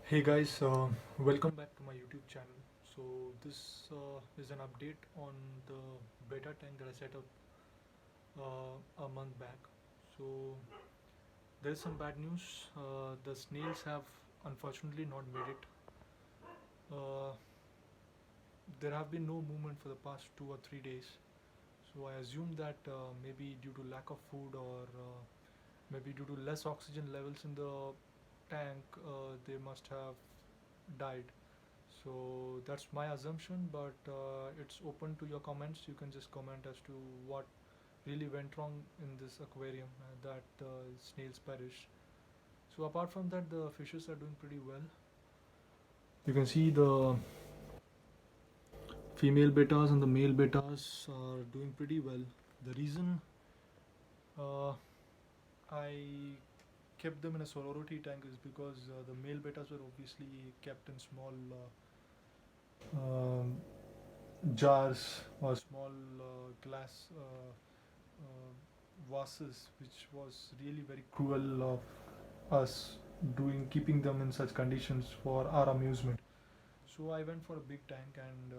Hey guys, welcome back to my YouTube channel. So this is an update on the beta tank that I set up a month back. So there is some bad news. The snails have unfortunately not made it. Uh, there have been no movement for the past 2 or 3 days. So I assume that maybe due to lack of food or maybe due to less oxygen levels in the tank, they must have died. So that's my assumption, but it's open to your comments. You can just comment as to what really went wrong in this aquarium that the snails perished. So apart from that, the fishes are doing pretty well. You can see the female betas and the male betas are doing pretty well. The reason uh, I kept them in a sorority tank is because the male betas were obviously kept in small jars or small glass vases, which was really very cruel of us doing keeping them in such conditions for our amusement. So I went for a big tank, and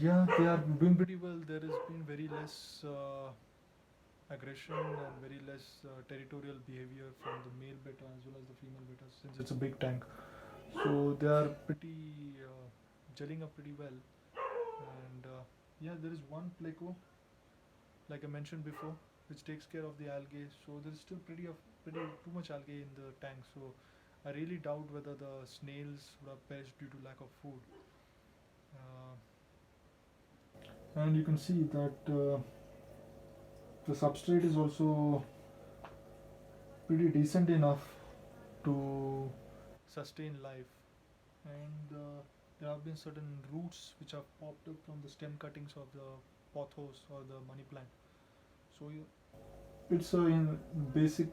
yeah, they are doing pretty well. There has been very less aggression and very less territorial behavior from the male beta as well as the female beta, since it's a big tank. So they are pretty gelling up pretty well. And yeah, there is one pleco, like I mentioned before, which takes care of the algae. So there is still pretty too much algae in the tank. So I really doubt whether the snails would have perished due to lack of food. And you can see that the substrate is also pretty decent enough to sustain life. And there have been certain roots which have popped up from the stem cuttings of the pothos or the money plant. So it's a basic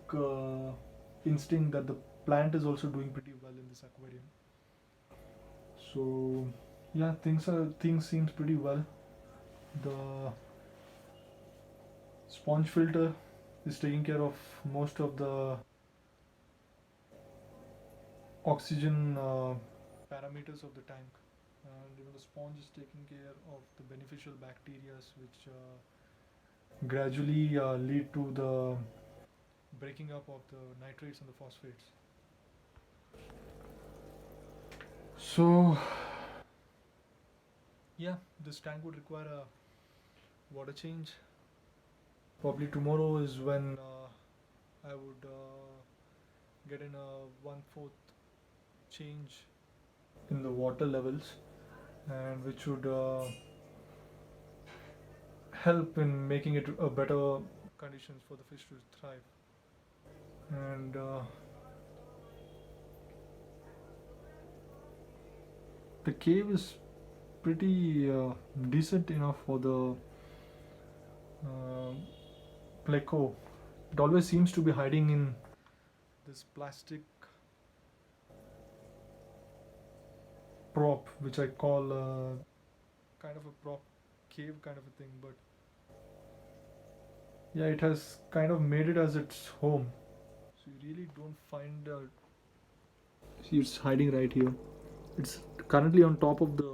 instinct that the plant is also doing pretty well in this aquarium. So yeah, things seems pretty well. The sponge filter is taking care of most of the oxygen parameters of the tank, and the sponge is taking care of the beneficial bacteria which gradually lead to the breaking up of the nitrates and the phosphates. So yeah, this tank would require a water change. Probably tomorrow is when I would get in a 1/4 change in the water levels, and which would help in making it a better conditions for the fish to thrive. And the cave is pretty decent enough for the uh, pleco. It always seems to be hiding in this plastic prop, which I call kind of a prop cave kind of a thing. But yeah, it has kind of made it as its home. So you really don't find. See, it's hiding right here. It's currently on top of the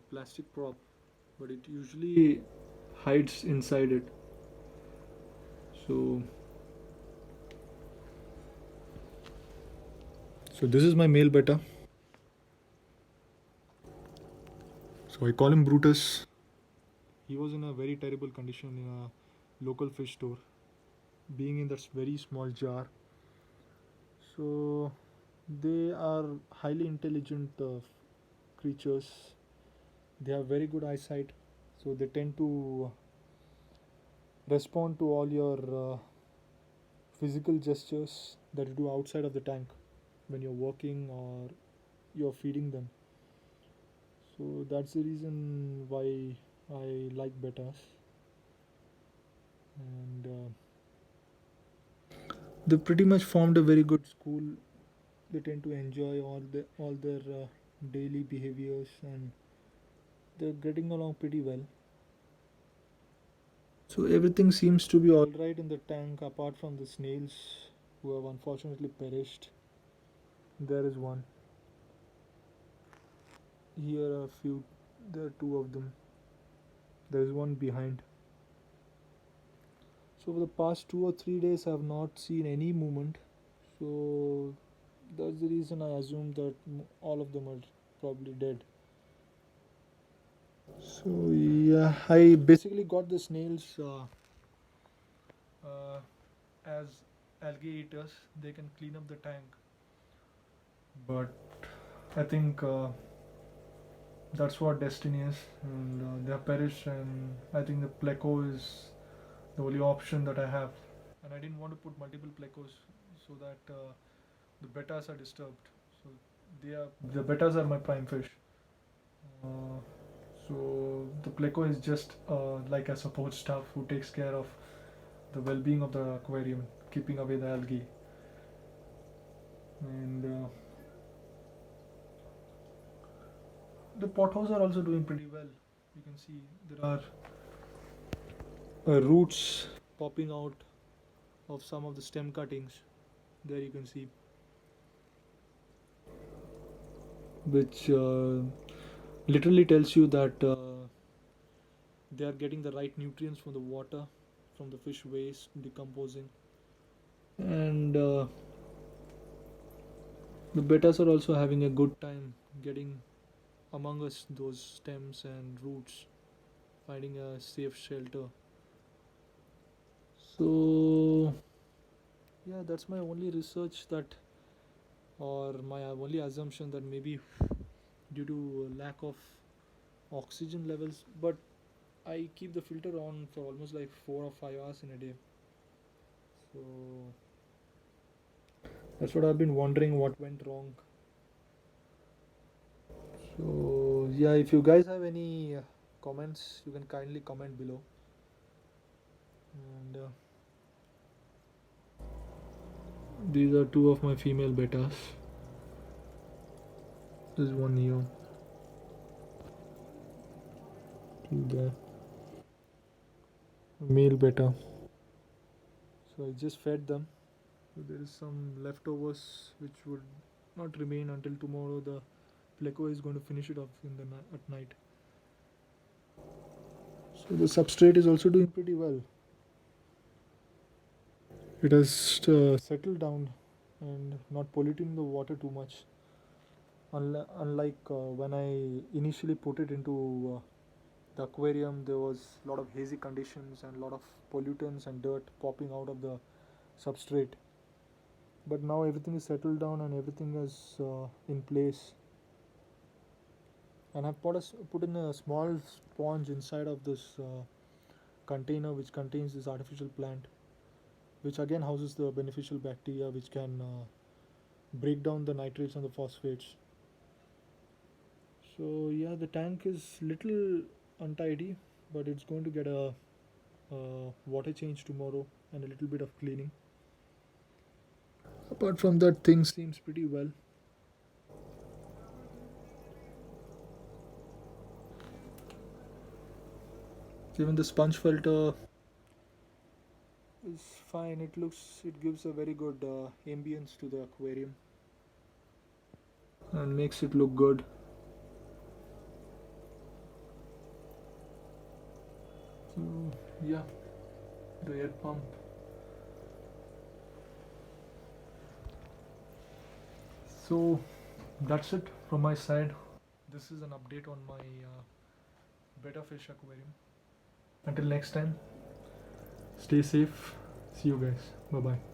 plastic prop, but it usually hides inside it. So, so this is my male beta. So I call him Brutus. He was in a very terrible condition in a local fish store, being in that very small jar. So they are highly intelligent creatures. They have very good eyesight, so they tend to respond to all your physical gestures that you do outside of the tank when you're working or you're feeding them. So that's the reason why I like betas. And they pretty much formed a very good school. They tend to enjoy all their daily behaviors, and they're getting along pretty well. So everything seems to be all right in the tank apart from the snails. who have unfortunately perished. There is one. Here are a few. There are two of them. There is one behind. So for the past 2 or 3 days, I have not seen any movement. So that's the reason I assume that all of them are probably dead. So yeah, I basically got the snails as algae eaters. They can clean up the tank, but I think that's what destiny is, and they have perished. And I think the pleco is the only option that I have. And I didn't want to put multiple plecos so that the betas are disturbed. So the betas are my prime fish. Uh, so the pleco is just like a support staff who takes care of the well-being of the aquarium, keeping away the algae. And the potholes are also doing pretty well. You can see there are roots popping out of some of the stem cuttings. There you can see, which literally tells you that they are getting the right nutrients from the water, from the fish waste decomposing. And the betas are also having a good time getting among us those stems and roots, finding a safe shelter. So yeah, that's my only research, that, or my only assumption, that maybe due to lack of oxygen levels. But I keep the filter on for almost like 4 or 5 hours in a day. So that's what I've been wondering, what went wrong. So yeah, if you guys have any comments, you can kindly comment below. And these are two of my female betas. This is one here, two there, male beta. So I just fed them. So there is some leftovers which would not remain until tomorrow. The pleco is going to finish it off in the at night. So the substrate is also doing pretty well. It has settled down and not polluting the water too much. Unlike when I initially put it into the aquarium, there was a lot of hazy conditions and a lot of pollutants and dirt popping out of the substrate. But now everything is settled down and everything is in place. And I've put in a small sponge inside of this container which contains this artificial plant, which again houses the beneficial bacteria which can break down the nitrates and the phosphates. So yeah, the tank is little untidy, but it's going to get a water change tomorrow and a little bit of cleaning. Apart from that, things seems pretty well. Even the sponge filter is fine. It gives a very good ambience to the aquarium and makes it look good. So yeah, the air pump. So that's it from my side. This is an update on my betta fish aquarium. Until next time, stay safe. See you guys. Bye bye.